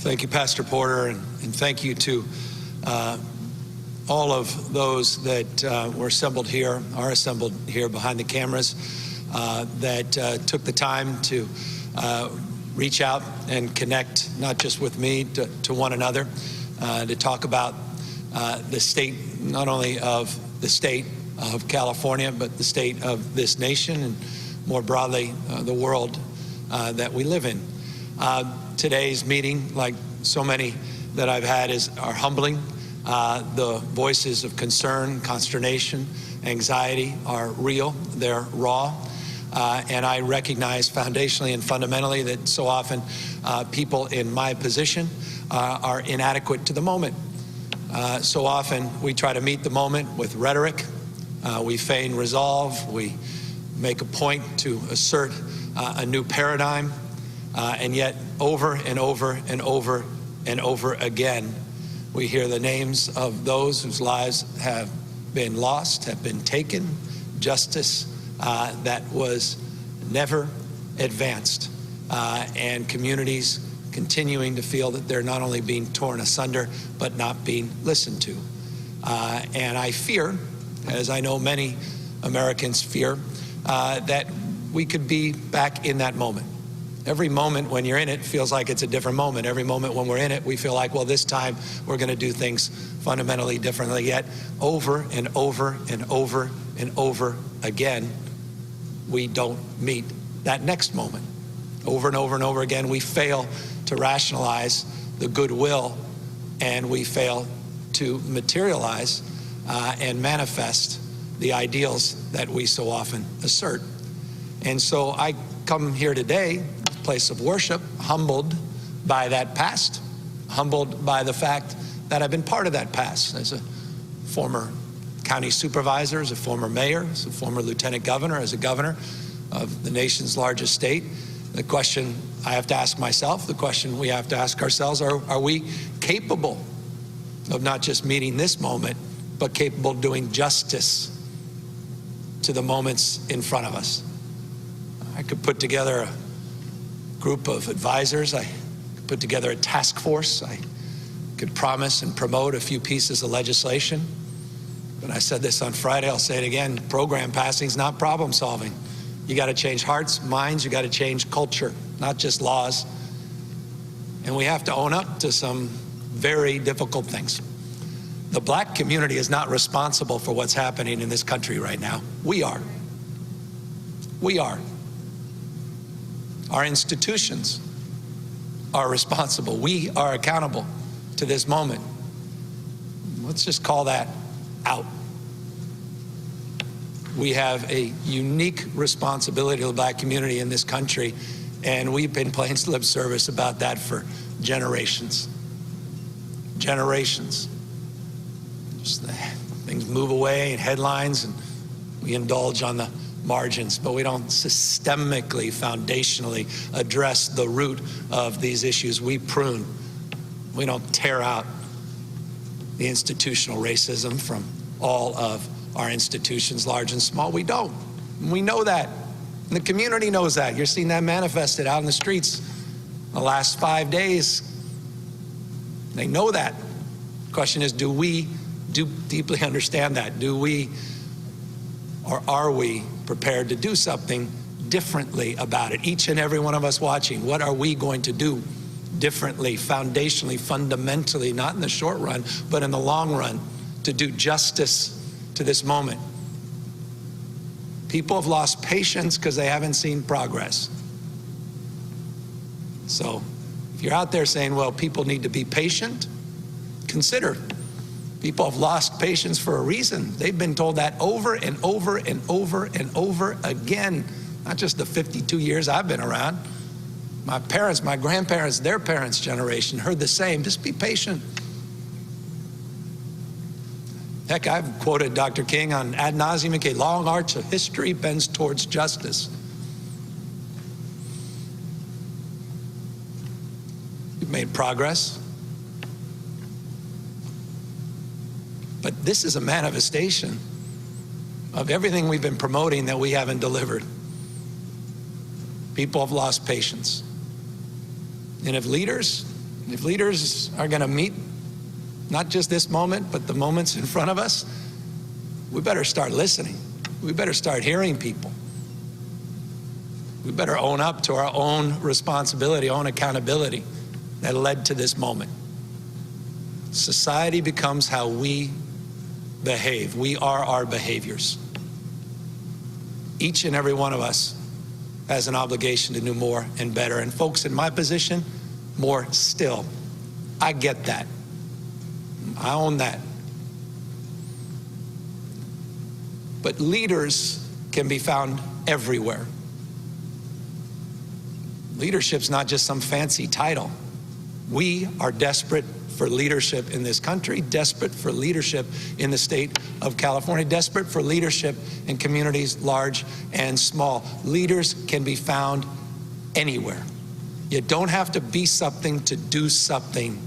Thank you, Pastor Porter, and thank you to all of those that were assembled here, are assembled here behind the cameras, that took the time to reach out and connect, not just with me, to one another, to talk about the state, not only of the state of California, but the state of this nation and more broadly the world that we live in. Today's meeting, like so many that I've had, are humbling. The voices of concern, consternation, anxiety are real, they're raw. And I recognize foundationally and fundamentally that so often people in my position are inadequate to the moment. So often we try to meet the moment with rhetoric. We feign resolve. We make a point to assert a new paradigm. And yet over and over and over and over again, we hear the names of those whose lives have been lost, have been taken, justice that was never advanced, and communities continuing to feel that they're not only being torn asunder, but not being listened to. And I fear, as I know many Americans fear, that we could be back in that moment. Every moment when you're in it feels like it's a different moment. Every moment when we're in it, we feel like, well, this time we're going to do things fundamentally differently. Yet over and over and over and over again, we don't meet that next moment. Over and over and over again, we fail to rationalize the goodwill, and we fail to materialize and manifest the ideals that we so often assert. And so I come here today, place of worship, humbled by that past, humbled by the fact that I've been part of that past as a former county supervisor, as a former mayor, as a former lieutenant governor, as a governor of the nation's largest state. The question I have to ask myself, the question we have to ask ourselves, are we capable of not just meeting this moment, but capable of doing justice to the moments in front of us? I could put together a group of advisors. I could put together a task force. I could promise and promote a few pieces of legislation. But I said this on Friday, I'll say it again, program passing is not problem solving. You got to change hearts, minds, you got to change culture, not just laws. And we have to own up to some very difficult things. The black community is not responsible for what's happening in this country right now. We are. We are. Our institutions are responsible. We are accountable to this moment. Let's just call that out. We have a unique responsibility to the black community in this country, and we've been playing lip service about that for generations. Generations. Just things move away in headlines, and we indulge on the margins, but we don't systemically, foundationally address the root of these issues. We prune. We don't tear out the institutional racism from all of our institutions, large and small. We don't. We know that. And the community knows that. You're seeing that manifested out in the streets the last 5 days. They know that. The question is, do we deeply understand that? Do we, or are we prepared to do something differently about it? Each and every one of us watching, what are we going to do differently, foundationally, fundamentally, not in the short run, but in the long run, to do justice to this moment? People have lost patience because they haven't seen progress. So if you're out there saying, well, people need to be patient, consider. People have lost patience for a reason. They've been told that over and over and over and over again. Not just the 52 years I've been around. My parents, my grandparents, their parents' generation heard the same. Just be patient. Heck, I've quoted Dr. King on ad nauseum, a long arch of history bends towards justice. We've made progress. But this is a manifestation of everything we've been promoting that we haven't delivered. People have lost patience. And if leaders If leaders are going to meet not just this moment, but the moments in front of us, we better start listening. We better start hearing people. We better own up to our own responsibility, own accountability that led to this moment. Society becomes how we behave. We are our behaviors. Each and every one of us has an obligation to do more and better. And folks, in my position, more still. I get that. I own that. But leaders can be found everywhere. Leadership's not just some fancy title. We are desperate for leadership in this country, desperate for leadership in the state of California, desperate for leadership in communities large and small. Leaders can be found anywhere. You don't have to be something to do something,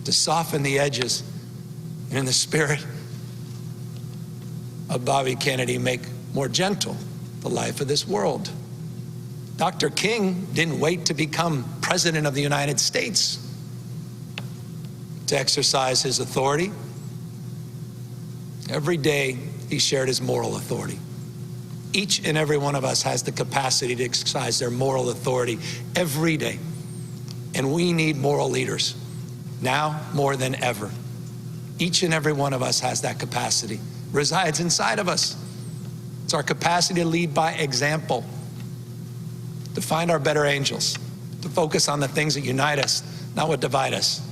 to soften the edges, and in the spirit of Bobby Kennedy, make more gentle the life of this world. Dr. King didn't wait to become president of the United States to exercise his authority. Every day he shared his moral authority. Each and every one of us has the capacity to exercise their moral authority every day. And we need moral leaders now more than ever. Each and every one of us has that capacity, resides inside of us. It's our capacity to lead by example, to find our better angels, to focus on the things that unite us, not what divide us,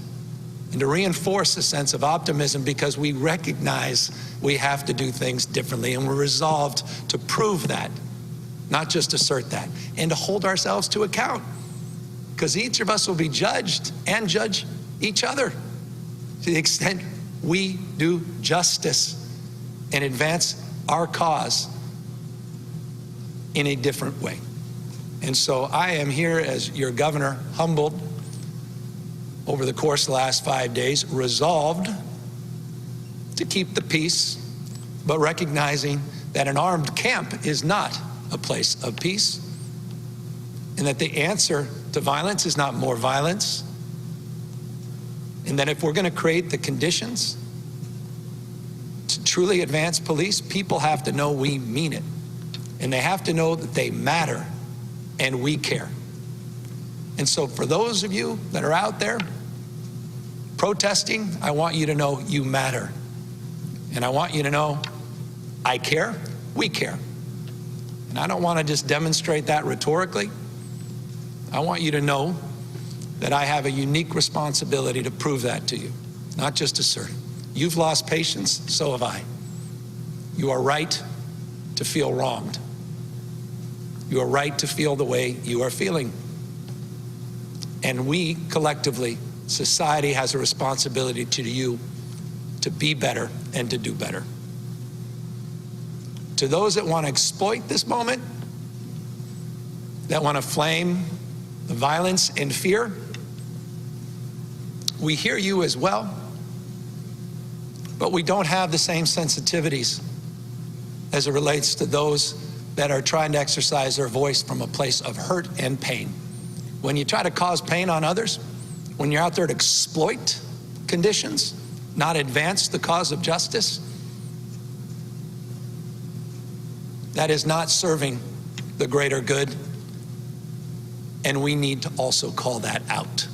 and to reinforce a sense of optimism because we recognize we have to do things differently, and we're resolved to prove that, not just assert that, and to hold ourselves to account, because each of us will be judged and judge each other to the extent we do justice and advance our cause in a different way. And so I am here as your governor, humbled over the course of the last 5 days, resolved to keep the peace, but recognizing that an armed camp is not a place of peace, and that the answer to violence is not more violence, and that if we're going to create the conditions to truly advance police, people have to know we mean it, and they have to know that they matter and we care. And so for those of you that are out there protesting, I want you to know you matter. And I want you to know I care, we care. And I don't want to just demonstrate that rhetorically. I want you to know that I have a unique responsibility to prove that to you, not just assert it. You've lost patience, so have I. You are right to feel wronged. You are right to feel the way you are feeling. And we collectively, society has a responsibility to you to be better and to do better. To those that want to exploit this moment, that want to flame the violence and fear, we hear you as well, but we don't have the same sensitivities as it relates to those that are trying to exercise their voice from a place of hurt and pain. When you try to cause pain on others, when you're out there to exploit conditions, not advance the cause of justice, that is not serving the greater good, and we need to also call that out.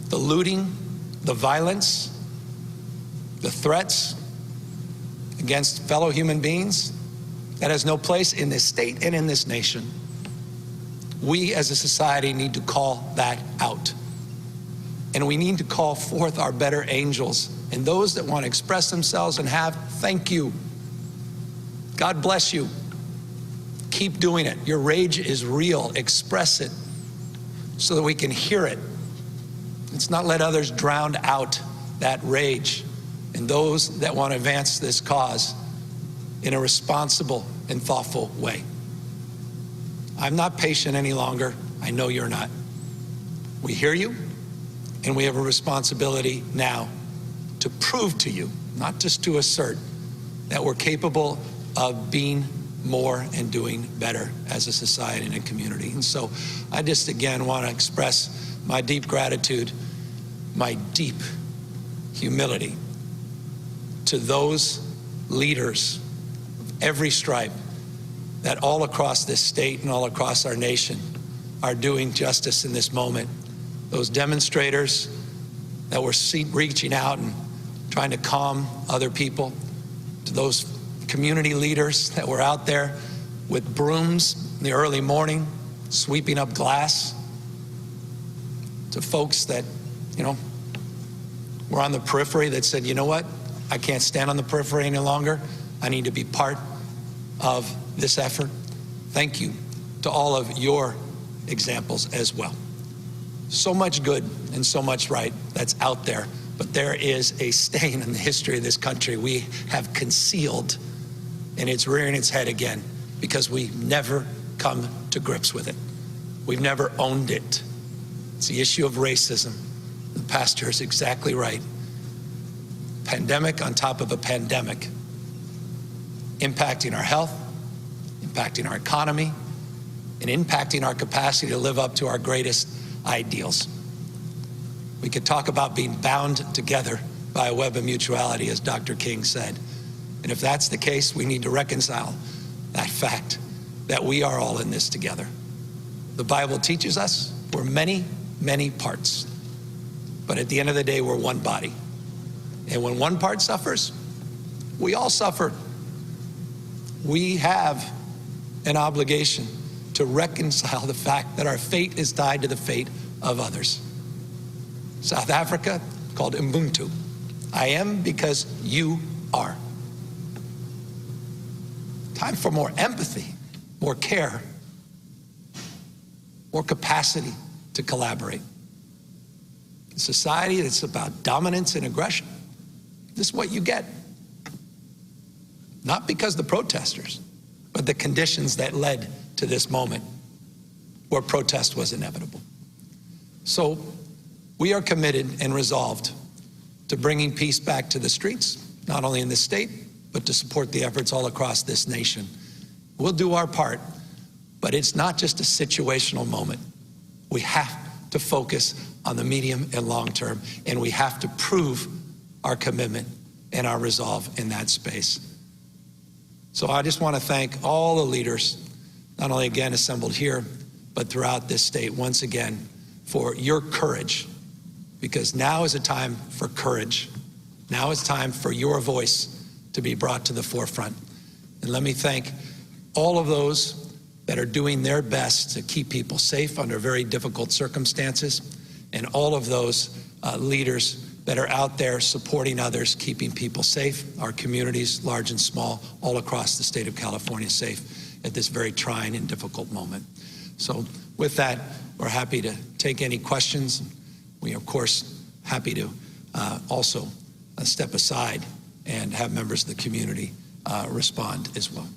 The looting, the violence, the threats against fellow human beings, that has no place in this state and in this nation. We as a society need to call that out. And we need to call forth our better angels and those that want to express themselves and have, thank you. God bless you. Keep doing it. Your rage is real. Express it so that we can hear it. Let's not let others drown out that rage. And those that want to advance this cause in a responsible and thoughtful way. I'm not patient any longer. I know you're not. We hear you, and we have a responsibility now to prove to you, not just to assert, that we're capable of being more and doing better as a society and a community. And so I just again want to express my deep gratitude, my deep humility to those leaders of every stripe that all across this state and all across our nation are doing justice in this moment. Those demonstrators that were reaching out and trying to calm other people, to those community leaders that were out there with brooms in the early morning, sweeping up glass, to folks that, were on the periphery that said, you know what, I can't stand on the periphery any longer. I need to be part of this effort. Thank you to all of your examples as well. So much good and so much right that's out there, but there is a stain in the history of this country we have concealed, and it's rearing its head again because we never come to grips with it. We've never owned it. It's the issue of racism. The pastor is exactly right. Pandemic on top of a pandemic, impacting our health, impacting our economy, and impacting our capacity to live up to our greatest ideals. We could talk about being bound together by a web of mutuality, as Dr. King said. And if that's the case, we need to reconcile that fact that we are all in this together. The Bible teaches us we're many, many parts, but at the end of the day, we're one body. And when one part suffers, we all suffer. We have an obligation to reconcile the fact that our fate is tied to the fate of others. South Africa called Ubuntu. I am because you are. Time for more empathy, more care, more capacity to collaborate. A society that's about dominance and aggression, this is what you get. Not because the protesters, but the conditions that led to this moment where protest was inevitable. So we are committed and resolved to bringing peace back to the streets, not only in this state, but to support the efforts all across this nation. We'll do our part, but it's not just a situational moment. We have to focus on the medium and long term, and we have to prove our commitment and our resolve in that space. So I just want to thank all the leaders, not only again assembled here, but throughout this state once again for your courage, because now is a time for courage. Now is time for your voice to be brought to the forefront. And let me thank all of those that are doing their best to keep people safe under very difficult circumstances, and all of those leaders that are out there supporting others, keeping people safe, our communities, large and small, all across the state of California safe at this very trying and difficult moment. So with that, we're happy to take any questions. We are, of course, happy to also step aside and have members of the community respond as well.